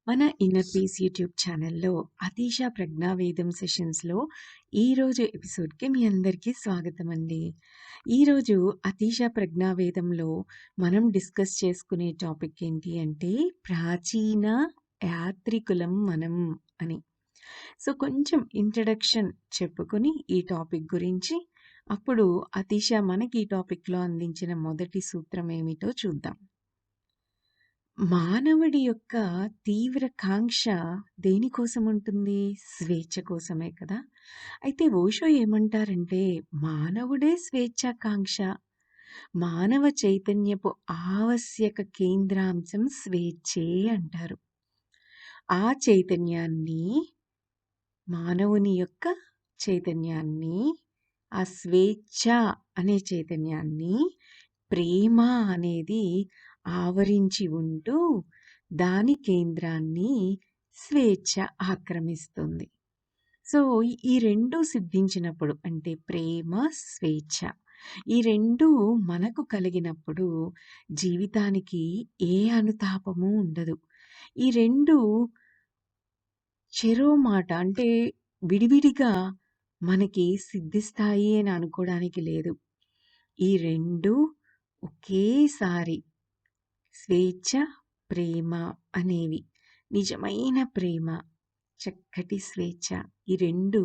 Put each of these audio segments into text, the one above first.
మన inner peace YouTube ఛానల్లో అతీష ప్రజ్ఞావేదం సెషన్స్లో ఈరోజు ఎపిసోడ్కి మీ అందరికీ స్వాగతం అండి. ఈరోజు అతీష ప్రజ్ఞావేదంలో మనం డిస్కస్ చేసుకునే టాపిక్ ఏంటి అంటే ప్రాచీన యాత్రికులం మనం అని. సో కొంచెం ఇంట్రడక్షన్ చెప్పుకొని ఈ టాపిక్ గురించి అప్పుడు అతీష మనకి ఈ టాపిక్లో అందించిన మొదటి సూత్రం ఏమిటో చూద్దాం. మానవుడి యొక్క తీవ్ర కాంక్ష దేనికోసం ఉంటుంది? స్వేచ్ఛ కోసమే కదా! అయితే ఓషో ఏమంటారంటే, మానవుడే స్వేచ్ఛాకాంక్ష. మానవ చైతన్యపు ఆవశ్యక కేంద్రాంశం స్వేచ్ఛే అంటారు. ఆ చైతన్యాన్ని, మానవుని యొక్క చైతన్యాన్ని, ఆ స్వేచ్ఛ అనే చైతన్యాన్ని ప్రేమ అనేది ఆవరించి ఉంటూ దాని కేంద్రాన్ని స్వేచ్ఛ ఆక్రమిస్తుంది. సో ఈ రెండు సిద్ధించినప్పుడు అంటే ప్రేమ, స్వేచ్ఛ ఈ రెండు మనకు కలిగినప్పుడు జీవితానికి ఏ అనుతాపము ఉండదు. ఈ రెండు చెరో మాట అంటే విడివిడిగా మనకి సిద్ధిస్తాయి అని అనుకోవడానికి లేదు. ఈ రెండు ఒకేసారి స్వేచ్ఛ, ప్రేమ అనేవి నిజమైన ప్రేమ, చక్కటి స్వేచ్ఛ ఈ రెండు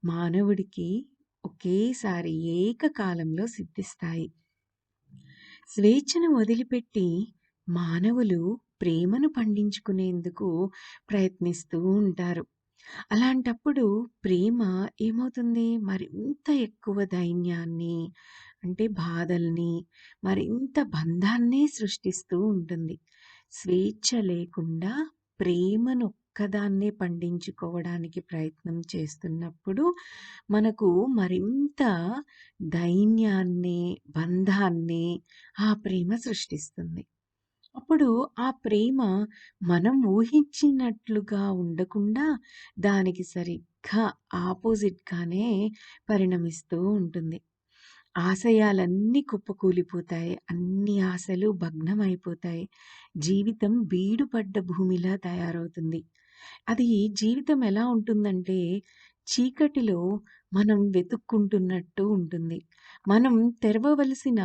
మానవుడికి ఒకేసారి ఏకకాలంలో సిద్ధిస్తాయి. స్వేచ్ఛను వదిలిపెట్టి మానవులు ప్రేమను పండించుకునేందుకు ప్రయత్నిస్తూ ఉంటారు. అలాంటప్పుడు ప్రేమ ఏమవుతుంది? మరింత ఎక్కువ దైన్యాన్ని అంటే బాధల్ని, మరింత బంధాన్నే సృష్టిస్తూ ఉంటుంది. స్వేచ్ఛ లేకుండా ప్రేమను ఒక్కదాన్నే పండించుకోవడానికి ప్రయత్నం చేస్తున్నప్పుడు మనకు మరింత దైన్యాన్ని, బంధాన్ని ఆ ప్రేమ సృష్టిస్తుంది. అప్పుడు ఆ ప్రేమ మనం ఊహించినట్లుగా ఉండకుండా దానికి సరిగ్గా ఆపోజిట్‌గానే పరిణమిస్తూ ఉంటుంది. ఆశయాలన్నీ కుప్పకూలిపోతాయి. అన్ని ఆశలు భగ్నమైపోతాయి. జీవితం బీడుపడ్డ భూమిలా తయారవుతుంది. అది జీవితం ఎలా ఉంటుందంటే చీకటిలో మనం వెతుక్కుంటున్నట్టు ఉంటుంది. మనం తెరవవలసిన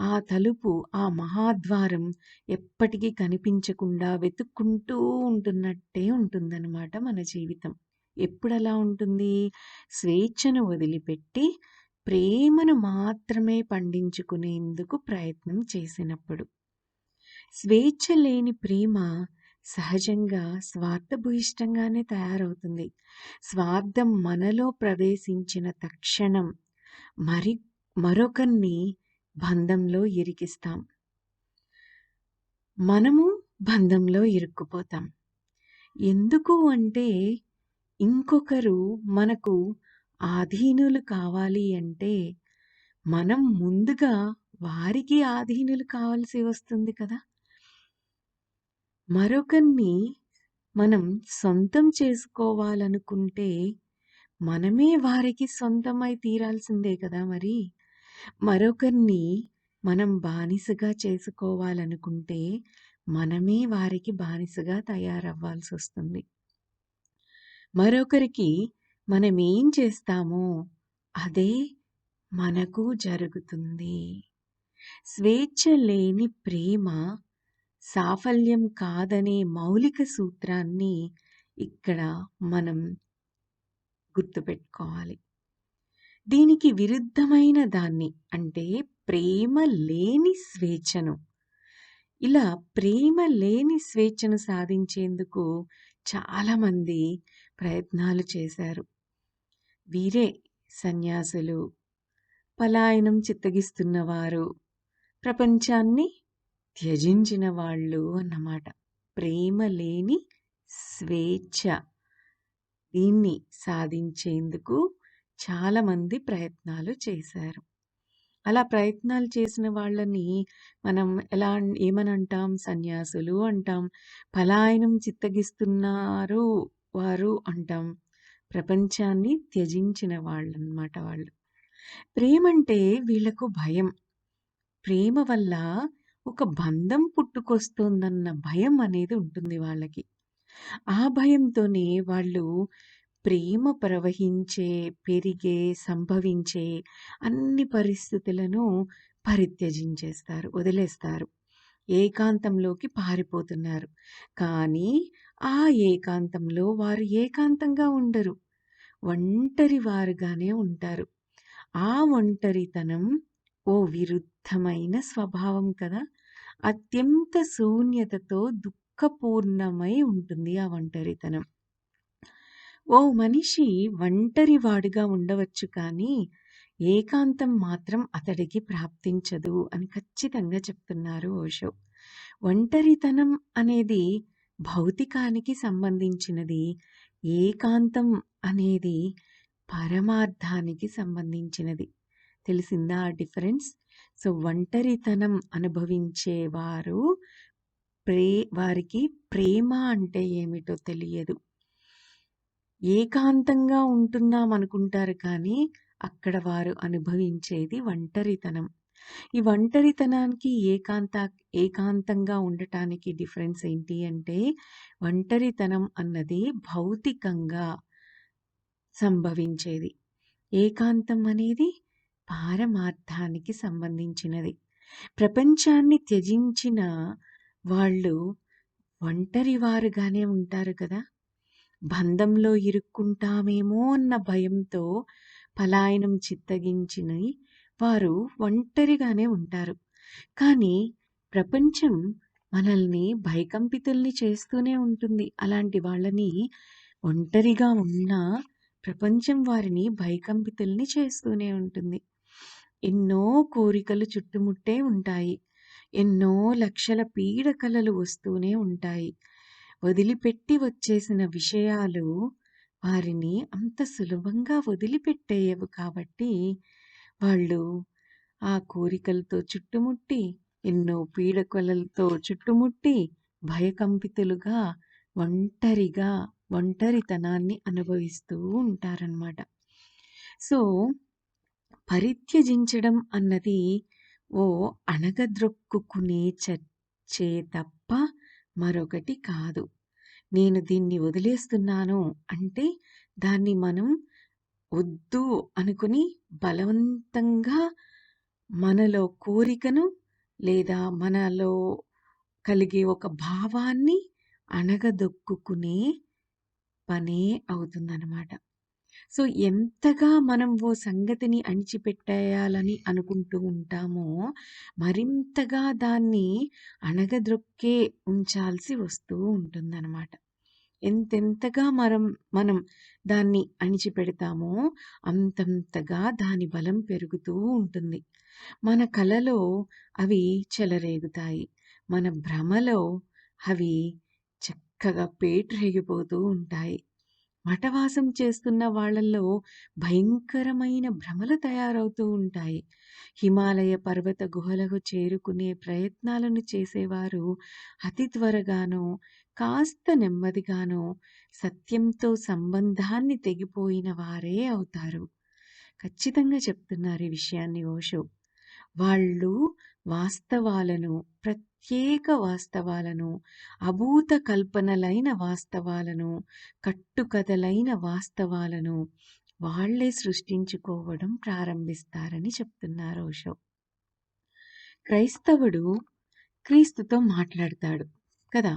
ఆ తలుపు, ఆ మహాద్వారం ఎప్పటికీ కనిపించకుండా వెతుక్కుంటూ ఉంటున్నట్టే ఉంటుందన్నమాట మన జీవితం. ఎప్పుడలా ఉంటుంది? స్వేచ్ఛను వదిలిపెట్టి ప్రేమను మాత్రమే పండించుకునేందుకు ప్రయత్నం చేసినప్పుడు. స్వేచ్ఛ లేని ప్రేమ సహజంగా స్వార్థభూయిష్టంగానే తయారవుతుంది. స్వార్థం మనలో ప్రవేశించిన తక్షణం మరొకరిని బంధంలో ఇరికిస్తాం. మనము బంధంలో ఇరుక్కుపోతాం. ఎందుకు అంటే ఇంకొకరు మనకు ఆధీనులు కావాలి అంటే మనం ముందుగా వారికి ఆధీనులు కావాల్సి వస్తుంది కదా! మరొకరిని మనం సొంతం చేసుకోవాలనుకుంటే మనమే వారికి సొంతమై తీరాల్సిందే కదా మరి. మరొకరిని మనం బానిసగా చేసుకోవాలనుకుంటే మనమే వారికి బానిసగా తయారవ్వాల్సి వస్తుంది. మరొకరికి మనం ఏం చేస్తామో అదే మనకు జరుగుతుంది. స్వేచ్ఛ లేని ప్రేమ సాఫల్యం కాదనే మౌలిక సూత్రాన్ని ఇక్కడ మనం గుర్తుపెట్టుకోవాలి. దీనికి విరుద్ధమైన దాన్ని అంటే ప్రేమ లేని స్వేచ్ఛను, ఇలా ప్రేమ లేని స్వేచ్ఛను సాధించేందుకు చాలామంది ప్రయత్నాలు చేశారు. వీరే సన్యాసులు, పలాయనం చిత్తగిస్తున్నవారు, ప్రపంచాన్ని త్యజించిన వాళ్ళు అన్నమాట. ప్రేమ లేని స్వేచ్ఛ దీన్ని సాధించేందుకు చాలామంది ప్రయత్నాలు చేశారు. అలా ప్రయత్నాలు చేసిన వాళ్ళని మనం ఏమని అంటాం? సన్యాసులు అంటాం. పలాయనం చిత్తగిస్తున్నారు వారు అంటాం. ప్రపంచాన్ని త్యజించిన వాళ్ళన్నమాట వాళ్ళు. ప్రేమంటే వీళ్ళకు భయం. ప్రేమ వల్ల ఒక బంధం పుట్టుకొస్తోందన్న భయం అనేది ఉంటుంది వాళ్ళకి. ఆ భయంతోనే వాళ్ళు ప్రేమ ప్రవహించే, పెరిగే, సంభవించే అన్ని పరిస్థితులను పరిత్యజించేస్తారు, వదిలేస్తారు. ఏకాంతంలోకి పారిపోతున్నారు. కానీ ఆ ఏకాంతంలో వారు ఏకాంతంగా ఉండరు. ఒంటరి వారుగానే ఉంటారు. ఆ ఒంటరితనం ఓ విరుద్ధమైన స్వభావం కదా! అత్యంత శూన్యతతో దుఃఖపూర్ణమై ఉంటుంది ఆ ఒంటరితనం. ఓ మనిషి ఒంటరివాడుగా ఉండవచ్చు కానీ, ఏకాంతం మాత్రం అతడికి ప్రాప్తించదు అని ఖచ్చితంగా చెప్తున్నారు ఓషో. ఒంటరితనం అనేది భౌతికానికి సంబంధించినది. ఏకాంతం అనేది పరమార్థానికి సంబంధించినది. తెలిసిందా ఆ డిఫరెన్స్? సో, ఒంటరితనం అనుభవించేవారు ప్రే వారికి ప్రేమ అంటే ఏమిటో తెలియదు. ఏకాంతంగా ఉంటున్నామనుకుంటారు కానీ, అక్కడ వారు అనుభవించేది ఒంటరితనం. ఈ ఒంటరితనానికి ఏకాంతంగా ఉండటానికి డిఫరెన్స్ ఏంటి అంటే, ఒంటరితనం అన్నది భౌతికంగా సంభవించేది. ఏకాంతం అనేది పారమార్థానికి సంబంధించినది. ప్రపంచాన్ని త్యజించిన వాళ్ళు ఒంటరివారుగానే ఉంటారు కదా! బంధంలో ఇరుక్కుంటామేమో అన్న భయంతో పలాయనం చిత్తగించిని వారు ఒంటరిగానే ఉంటారు. కానీ ప్రపంచం మనల్ని భయకంపితుల్ని చేస్తూనే ఉంటుంది. అలాంటి వాళ్ళని ఒంటరిగా ఉన్నా ప్రపంచం వారిని భయకంపితుల్ని చేస్తూనే ఉంటుంది. ఎన్నో కోరికలు చుట్టుముట్టే ఉంటాయి. ఎన్నో లక్షల పీడకలలు వస్తూనే ఉంటాయి. వదిలిపెట్టి వచ్చేసిన విషయాలు వారిని అంత సులభంగా వదిలిపెట్టేయవు కాబట్టి, వాళ్ళు ఆ కోరికలతో చుట్టుముట్టి, ఎన్నో పీడకలలతో చుట్టుముట్టి, భయకంపితులుగా, ఒంటరిగా, ఒంటరితనాన్ని అనుభవిస్తూ ఉంటారనమాట. సో, పరిత్యజించడం అన్నది ఓ అణగద్రొక్కుకునే చర్చే తప్ప మరొకటి కాదు. నేను దీన్ని వదిలేస్తున్నాను అంటే, దాన్ని మనం వద్దు అనుకుని బలవంతంగా మనలో కోరికను లేదా మనలో కలిగే ఒక భావాన్ని అణగదొక్కుకునే పనే అవుతుందనమాట. సో, ఎంతగా మనం ఓ సంగతిని అణిచిపెట్టేయాలని అనుకుంటూ ఉంటామో, మరింతగా దాన్ని అణగద్రొక్కే ఉంచాల్సి వస్తూ ఉంటుందనమాట. ఎంతెంతగా మనం దాన్ని అణిచిపెడతామో, అంతంతగా దాని బలం పెరుగుతూ ఉంటుంది. మన కలలో అవి చెలరేగుతాయి. మన భ్రమలో అవి చక్కగా పేటరేగిపోతూ ఉంటాయి. మఠవాసం చేస్తున్న వాళ్ళల్లో భయంకరమైన భ్రమలు తయారవుతూ ఉంటాయి. హిమాలయ పర్వత గుహలకు చేరుకునే ప్రయత్నాలను చేసేవారు అతి త్వరగానో, కాస్త నెమ్మదిగానో సత్యంతో సంబంధాన్ని తెగిపోయిన వారే అవుతారు. ఖచ్చితంగా చెప్తున్నారు ఈ విషయాన్ని ఓషో. వాళ్ళు వాస్తవాలను, ప్రత్యేక వాస్తవాలను, అభూత కల్పనలైన వాస్తవాలను, కట్టుకథలైన వాస్తవాలను వాళ్ళే సృష్టించుకోవడం ప్రారంభిస్తారని చెప్తున్నారు ఓషో. క్రైస్తవుడు క్రీస్తుతో మాట్లాడతాడు కదా!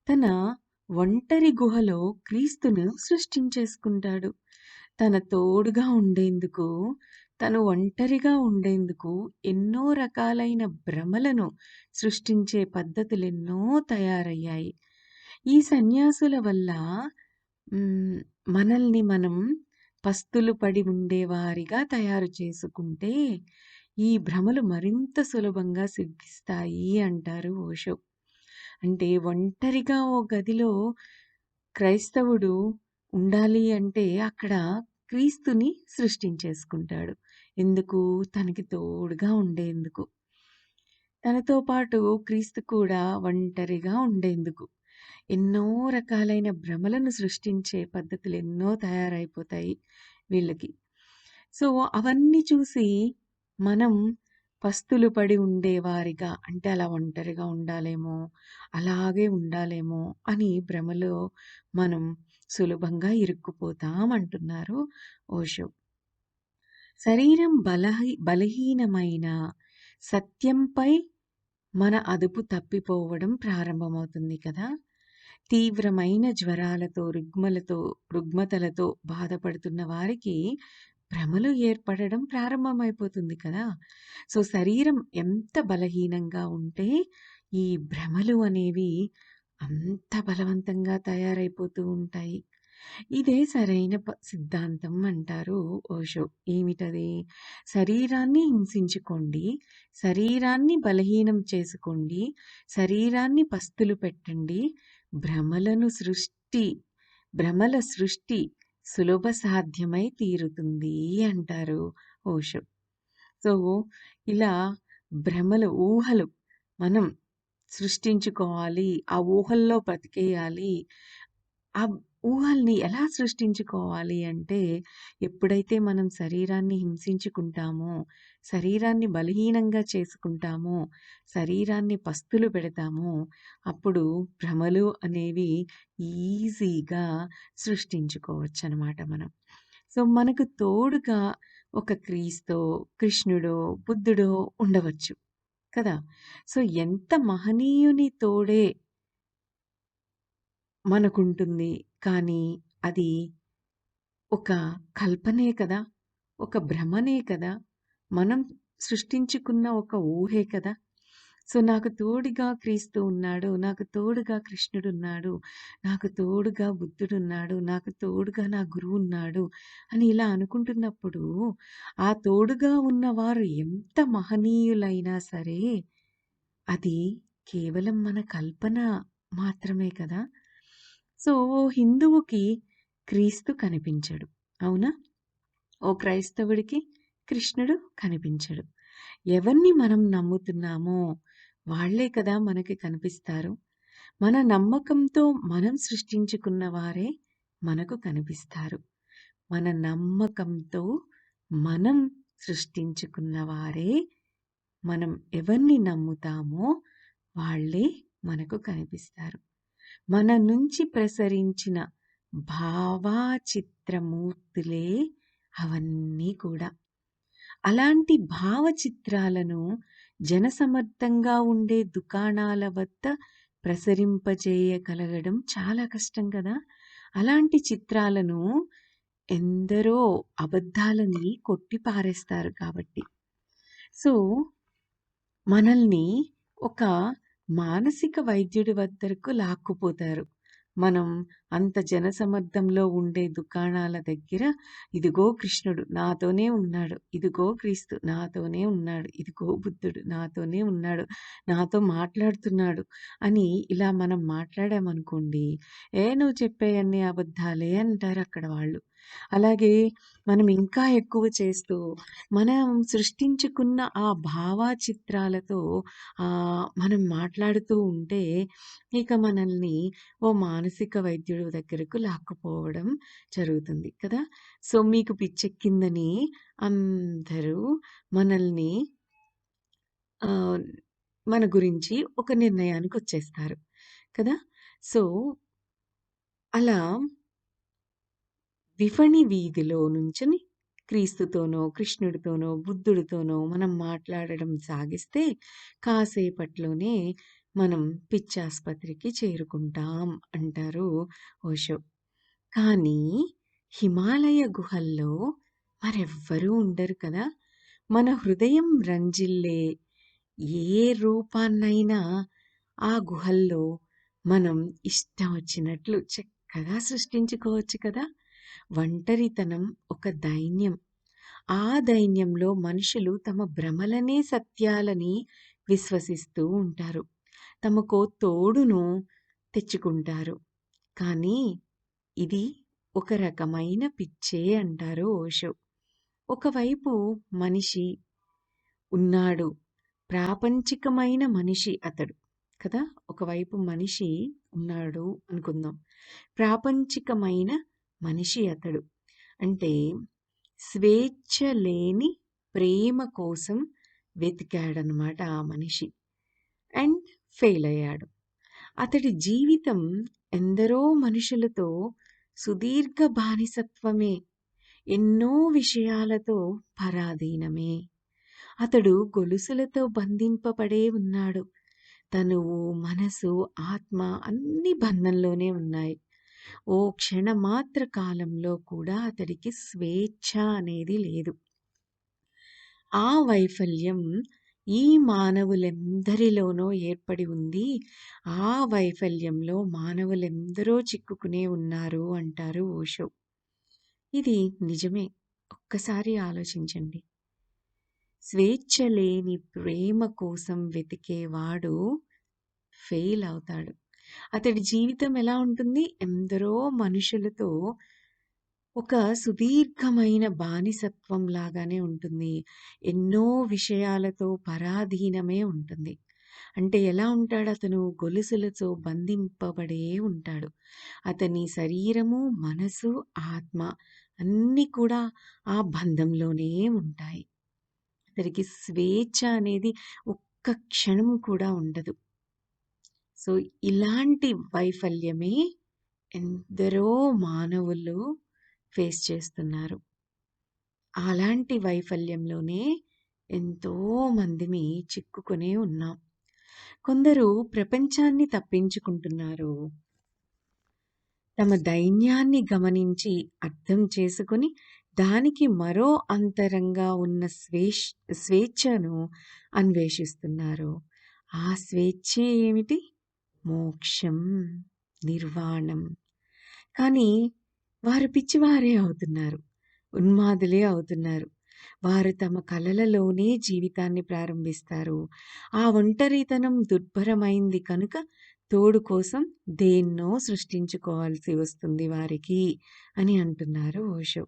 తన ఒంటరి గుహలో క్రీస్తును సృష్టించేసుకుంటాడు. తన తోడుగా ఉండేందుకు, తను ఒంటరిగా ఉండేందుకు ఎన్నో రకాలైన భ్రమలను సృష్టించే పద్ధతులెన్నో తయారయ్యాయి. ఈ సన్యాసుల వల్ల మనల్ని మనం పస్తులు పడి ఉండేవారిగా తయారు చేసుకుంటే, ఈ భ్రమలు మరింత సులభంగా సిద్ధిస్తాయి అంటారు ఓషో. అంటే ఒంటరిగా ఓ గదిలో క్రైస్తవుడు ఉండాలి అంటే అక్కడ క్రీస్తుని సృష్టించేసుకుంటాడు. ఎందుకు? తనకి తోడుగా ఉండేందుకు. తనతో పాటు క్రీస్తు కూడా ఒంటరిగా ఉండేందుకు. ఎన్నో రకాలైన భ్రమలను సృష్టించే పద్ధతులెన్నో తయారైపోతాయి వీళ్ళకి. సో, అవన్నీ చూసి మనం పస్తులు పడి ఉండేవారిగా అంటే అలా ఒంటరిగా ఉండాలేమో, అలాగే ఉండాలేమో అని భ్రమలో మనం సులభంగా ఇరుక్కుపోతాం అంటున్నారు ఓషో. శరీరం బలహీనమైన సత్యంపై మన అదుపు తప్పిపోవడం ప్రారంభమవుతుంది కదా! తీవ్రమైన జ్వరాలతో, రుగ్మతలతో బాధపడుతున్న వారికి భ్రమలు ఏర్పడడం ప్రారంభమైపోతుంది కదా! సో, శరీరం ఎంత బలహీనంగా ఉంటే, ఈ భ్రమలు అనేవి అంత బలవంతంగా తయారైపోతూ ఉంటాయి. ఇదే సరైన సిద్ధాంతం అంటారు ఓషో. ఏమిటది? శరీరాన్ని హింసించుకోండి, శరీరాన్ని బలహీనం చేసుకోండి, శరీరాన్ని పస్తులు పెట్టండి, భ్రమలను సృష్టి భ్రమల సృష్టి సులభ సాధ్యమై తీరుతుంది అంటారు ఓషో. సో, ఇలా భ్రమలు, ఊహలు మనం సృష్టించుకోవాలి. ఆ ఊహల్లో బ్రతికేయాలి. ఆ ఊహల్ని ఎలా సృష్టించుకోవాలి అంటే, ఎప్పుడైతే మనం శరీరాన్ని హింసించుకుంటామో, శరీరాన్ని బలహీనంగా చేసుకుంటామో, శరీరాన్ని పస్తులు పెడతామో, అప్పుడు భ్రమలు అనేవి ఈజీగా సృష్టించుకోవచ్చనమాట మనం. సో, మనకు తోడుగా ఒక క్రీsto, కృష్ణుడో, బుద్ధుడో ఉండవచ్చు కదా! సో, ఎంత మహనీయుని తోడే మనకుంటుంది. కానీ అది ఒక కల్పనే కదా! ఒక భ్రమనే కదా! మనం సృష్టించుకున్న ఒక ఊహే కదా! సో, నాకు తోడుగా క్రీస్తు ఉన్నాడు. నాకు తోడుగా కృష్ణుడున్నాడు. నాకు తోడుగా బుద్ధుడున్నాడు. నాకు తోడుగా నా గురువున్నాడు అని ఇలా అనుకుంటున్నప్పుడు, ఆ తోడుగా ఉన్నవారు ఎంత మహనీయులైనా సరే, అది కేవలం మన కల్పన మాత్రమే కదా! సో, ఓ హిందువుకి క్రీస్తు కనిపించడు. అవునా? ఓ క్రైస్తవుడికి కృష్ణుడు కనిపించడు. ఎవరిని మనం నమ్ముతున్నామో వాళ్ళే కదా మనకి కనిపిస్తారు. మన నమ్మకంతో మనం సృష్టించుకున్న వారే మనకు కనిపిస్తారు. మన నమ్మకంతో మనం సృష్టించుకున్న వారే, మనం ఎవరిని నమ్ముతామో వాళ్ళే మనకు కనిపిస్తారు. మన నుంచి ప్రసరించిన భావచిత్రమూర్తులే అవన్నీ కూడా. అలాంటి భావచిత్రాలను జనసమర్థంగా ఉండే దుకాణాల వద్ద ప్రసరింపజేయగలగడం చాలా కష్టం కదా! అలాంటి చిత్రాలను ఎందరో అబద్ధాలని కొట్టి పారేస్తారు కాబట్టి. సో, మనల్ని ఒక మానసిక వైద్యుడి వద్దకు లాక్కుపోతారు. మనం అంత జనసమర్థంలో ఉండే దుకాణాల దగ్గర, ఇదిగో కృష్ణుడు నాతోనే ఉన్నాడు. ఇదిగో క్రీస్తు నాతోనే ఉన్నాడు. ఇదిగో బుద్ధుడు నాతోనే ఉన్నాడు. నాతో మాట్లాడుతున్నాడు అని ఇలా మనం మాట్లాడామనుకోండి, నువ్వు చెప్పేయన్నీ అబద్ధాలే అంటారు అక్కడ వాళ్ళు. అలాగే మనం ఇంకా ఎక్కువ చేస్తూ, మనం సృష్టించుకున్న ఆ భావచిత్రాలతో మనం మాట్లాడుతూ ఉంటే, ఇక మనల్ని ఓ మానసిక వైద్యుడి దగ్గరకు లాక్కుపోవడం జరుగుతుంది కదా! సో, మీకు పిచ్చెక్కిందని అందరూ మనల్ని ఆహ్, మన గురించి ఒక నిర్ణయానికొచ్చేస్తారు కదా! సో, అలా విఫణి వీధిలో నుంచుని క్రీస్తుతోనో, కృష్ణుడితోనో, బుద్ధుడితోనో మనం మాట్లాడడం సాగిస్తే కాసేపట్లోనే మనం పిచ్చాస్పత్రికి చేరుకుంటాం అంటారు ఓషో. కానీ హిమాలయ గుహల్లో మరెవ్వరూ ఉండరు కదా! మన హృదయం రంజిల్లే ఏ రూపాన్నైనా ఆ గుహల్లో మనం ఇష్టం వచ్చినట్లు చక్కగా సృష్టించుకోవచ్చు కదా! ఒంటరితనం ఒక దైన్యం. ఆ దైన్యంలో మనుషులు తమ భ్రమలనే సత్యాలని విశ్వసిస్తూ ఉంటారు. తమకో తోడును తెచ్చుకుంటారు. కానీ ఇది ఒక రకమైన పిచ్చే అంటారు ఓషో. ఒకవైపు మనిషి ఉన్నాడు. ప్రాపంచికమైన మనిషి అతడు. కదా! ఒకవైపు మనిషి ఉన్నాడు అనుకుందాం. ప్రాపంచికమైన మనిషి అతడు. అంటే స్వేచ్ఛ లేని ప్రేమ కోసం వెతికాడనమాట ఆ మనిషి. అండ్ ఫెయిల్ అయ్యాడు. అతడి జీవితం ఎందరో మనుషులతో సుదీర్ఘ బానిసత్వమే. ఎన్నో విషయాలతో పరాధీనమే. అతడు గొలుసులతో బంధింపబడే ఉన్నాడు. తనువు, మనసు, ఆత్మ అన్నీ బంధంలోనే ఉన్నాయి. ఓ క్షణమాత్ర కాలంలో కూడా అతడికి స్వేచ్ఛ అనేది లేదు. ఆ వైఫల్యం ఈ మానవులెందరిలోనో ఏర్పడి ఉంది. ఆ వైఫల్యంలో మానవులెందరో చిక్కుకునే ఉన్నారు అంటారు ఓషో. ఇది నిజమే. ఒక్కసారి ఆలోచించండి. స్వేచ్ఛ లేని ప్రేమ కోసం వెతికేవాడు ఫెయిల్ అవుతాడు. అతడి జీవితం ఎలా ఉంటుంది? ఎందరో మనుషులతో ఒక సుదీర్ఘమైన బానిసత్వం లాగానే ఉంటుంది. ఎన్నో విషయాలతో పరాధీనమే ఉంటుంది. అంటే ఎలా ఉంటాడు అతను? గొలుసులతో బంధింపబడే ఉంటాడు. అతని శరీరము, మనసు, ఆత్మ అన్నీ కూడా ఆ బంధంలోనే ఉంటాయి. అతనికి స్వేచ్ఛ అనేది ఒక్క క్షణం కూడా ఉండదు. సో, ఇలాంటి వైఫల్యమే ఎందరో మానవులు ఫేస్ చేస్తున్నారు. అలాంటి వైఫల్యంలోనే ఎంతో మందిమి చిక్కుకునే ఉన్నాం. కొందరు ప్రపంచాన్ని తప్పించుకుంటున్నారు. తమ దైన్యాన్ని గమనించి అర్థం చేసుకొని దానికి మరో అంతరంగా ఉన్న స్వేచ్ఛను అన్వేషిస్తున్నారు. ఆ స్వేచ్ఛే ఏమిటి? మోక్షం, నిర్వాణం. కానీ వారు పిచ్చివారే అవుతున్నారు. ఉన్మాదులే అవుతున్నారు. వారు తమ కలలలోనే జీవితాన్ని ప్రారంభిస్తారు. ఆ ఒంటరితనం దుర్భరమైంది కనుక తోడు కోసం దేన్నో సృష్టించుకోవాల్సి వస్తుంది వారికి అని అంటున్నారు ఓషో.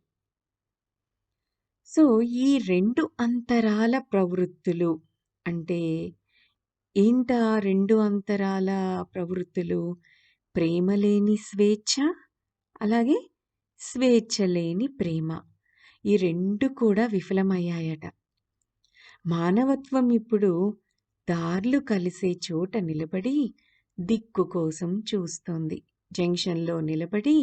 సో, ఈ 2 అంతరాల ప్రవృత్తులు అంటే ఏంటా 2 అంతరాల ప్రవృత్తులు? ప్రేమ లేని స్వేచ్ఛ, అలాగే స్వేచ్ఛ లేని ప్రేమ. ఈ 2 కూడా విఫలమయ్యాయట. మానవత్వం ఇప్పుడు దార్లు కలిసే చోట నిలబడి దిక్కు కోసం చూస్తోంది. జంక్షన్‌లో నిలబడి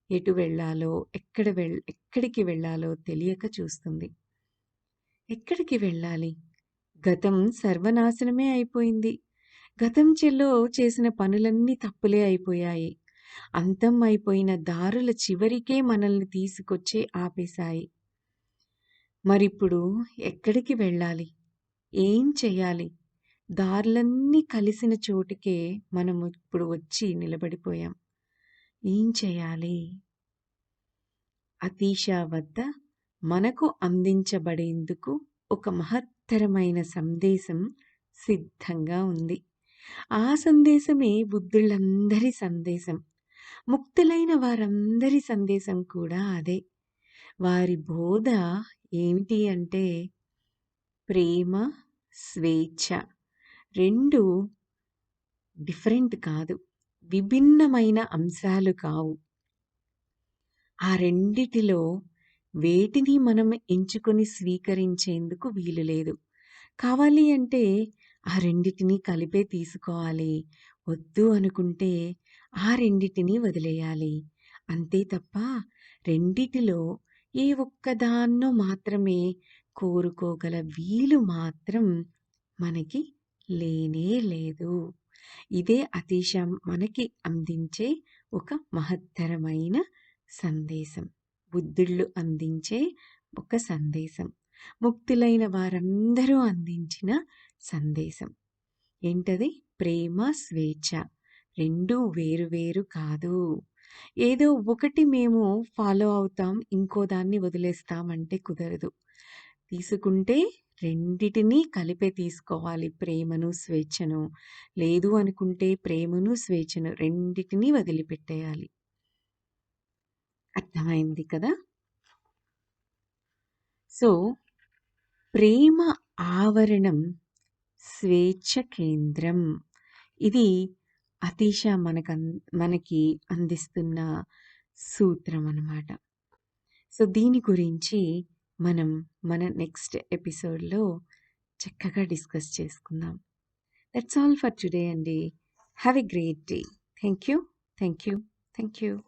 ఎటు వెళ్ళాలో, ఎక్కడికి వెళ్ళాలో తెలియక చూస్తుంది. ఎక్కడికి వెళ్ళాలి? గతం సర్వనాశనమే అయిపోయింది. గతం చెల్లో చేసిన పనులన్నీ తప్పులే అయిపోయాయి. అంతం అయిపోయిన దారుల చివరికే మనల్ని తీసుకొచ్చి ఆపేశాయి. మరిప్పుడు ఎక్కడికి వెళ్ళాలి? ఏం చెయ్యాలి? దారులన్నీ కలిసిన చోటుకే మనము ఇప్పుడు వచ్చి నిలబడిపోయాం. ఏం చేయాలి? అతీష వద్ద మనకు అందించబడేందుకు ఒక మహత్తరమైన సందేశం సిద్ధంగా ఉంది. ఆ సందేశమే బుద్ధులందరి సందేశం. ముక్తులైన వారందరి సందేశం కూడా అదే. వారి బోధ ఏమిటి అంటే ప్రేమ, స్వేచ్ఛ 2 డిఫరెంట్ కాదు. విభిన్నమైన అంశాలు కావు. ఆ రెండిటిలో వేటిని మనం ఎంచుకొని స్వీకరించేందుకు వీలు లేదు. కావాలి అంటే ఆ రెండిటిని కలిపే తీసుకోవాలి. వద్దు అనుకుంటే ఆ రెండిటిని వదిలేయాలి. అంతే తప్ప రెండిటిలో ఏ ఒక్కదాన్నో మాత్రమే కోరుకోగల వీలు మాత్రం మనకి లేనే లేదు. ఇదే అతీశం మనకి అందించే ఒక మహత్తరమైన సందేశం. బుద్ధుళ్ళు అందించే ఒక సందేశం. ముక్తులైన వారందరూ అందించిన సందేశం. ఏంటది? ప్రేమ, స్వేచ్ఛ. 2 వేరు వేరు కాదు. ఏదో ఒకటి మేము ఫాలో అవుతాం, ఇంకో దాన్ని వదిలేస్తాం అంటే కుదరదు. తీసుకుంటే రెండిటిని కలిపే తీసుకోవాలి ప్రేమను, స్వేచ్ఛను. లేదు అనుకుంటే ప్రేమను, స్వేచ్ఛను రెండిటిని వదిలిపెట్టేయాలి. అర్థమైంది కదా? సో, ప్రేమ ఆవరణం స్వేచ్ఛ కేంద్రం. ఇది అతీష మనకి అందిస్తున్న సూత్రం అన్నమాట. సో, దీని గురించి మనం మన నెక్స్ట్ ఎపిసోడ్‌లో చక్కగా డిస్కస్ చేసుకుందాం. దట్స్ ఆల్ ఫర్ టుడే అండి. Have a great day. Thank you. Thank you. Thank you.